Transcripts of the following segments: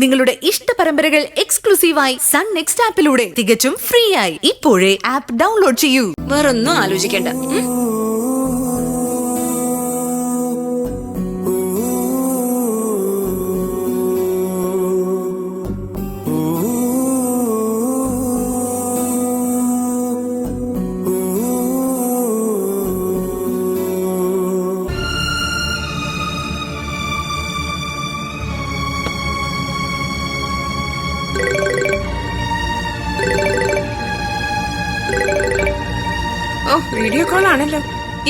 നിങ്ങളുടെ ഇഷ്ട പരമ്പരകൾ എക്സ്ക്ലൂസീവായി സൺ നെക്സ്റ്റ് ആപ്പിലൂടെ തികച്ചും ഫ്രീ ആയി ഇപ്പോഴേ ആപ്പ് ഡൗൺലോഡ് ചെയ്യൂ. വേറൊന്നും ആലോചിക്കണ്ട. ഓ, വീഡിയോ കോൾ ആണല്ലോ.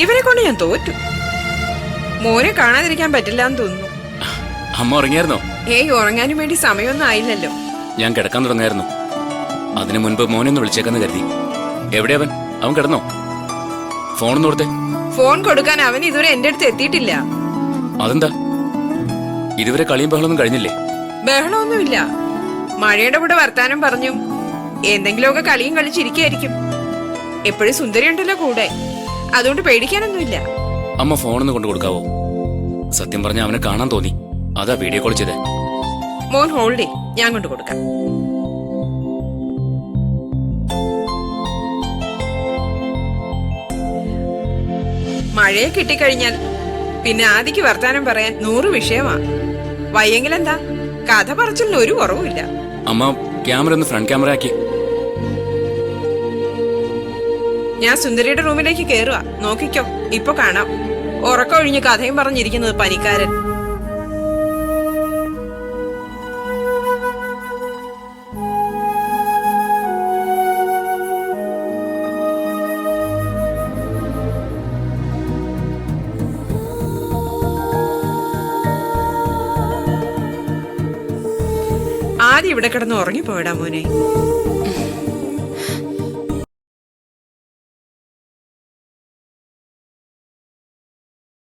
ഇവരെ കൊണ്ട് ഞാൻ തോറ്റു. മോനെ കാണാതിരിക്കാൻ പറ്റില്ല എന്ന് തോന്നുന്നു. അമ്മ ഉറങ്ങിയായിരുന്നോ? ഏയ്, ഉറങ്ങാനും വേണ്ടി സമയമൊന്നും ആയില്ലല്ലോ. ഞാൻ കിടക്കാൻ തുടങ്ങായിരുന്നു. അതിനു മുൻപ് മോനെ ഒന്ന് വിളിച്ചേക്കെന്ന് കരുതി. എവിടെ അവൻ? അവൻ കിടന്നോ? ഫോണൊന്നും കൊടുത്തേ. ഫോൺ കൊടുക്കാൻ അവൻ ഇതുവരെ എന്റെ അടുത്ത് എത്തിയിട്ടില്ല. അതെന്താ? ഇതുവരെ കളിയും ബഹളമൊന്നും കഴിഞ്ഞില്ലേ? ബഹളമൊന്നുമില്ല. മഴയുടെ കൂടെ വർത്താനം പറഞ്ഞു എന്തെങ്കിലുമൊക്കെ കളിയും കളിച്ചിരിക്കായിരിക്കും. എപ്പോഴും സുന്ദരി ഉണ്ടല്ലോ കൂടെ, അതുകൊണ്ട് പേടിക്കാനൊന്നുമില്ല. അമ്മ ഫോണൊന്ന് കൊണ്ടു കൊടുക്കാവോ? സത്യം പറഞ്ഞ അവനെ കാണാൻ തോന്നി, അതാ വീഡിയോ കോൾ ചെയ്തേ. മോൻ ഹോൾഡേ, ഞാൻ കൊണ്ട് കൊടുക്കാം. മഴയെ കിട്ടിക്കഴിഞ്ഞാൽ പിന്നെ ആദിക്ക് വർത്താനം പറയാൻ 100 വിഷയമാ. വയ്യെങ്കിലെന്താ, കഥ പറച്ചിലിന് ഒരു കുറവുമില്ല. അമ്മ ക്യാമറ ഒന്ന് ഫ്രണ്ട് ക്യാമറ ആക്കി. ഞാൻ സുന്ദരിയുടെ റൂമിലേക്ക് കേറുക, നോക്കിക്കോ. ഇപ്പൊ കാണാം ഉറക്കം ഒഴിഞ്ഞ് കഥയും പറഞ്ഞിരിക്കുന്നത് പനിക്കാരൻ. ആദ്യം ഇവിടെ കിടന്ന് ഉറങ്ങിപ്പോയടാ മോനെ.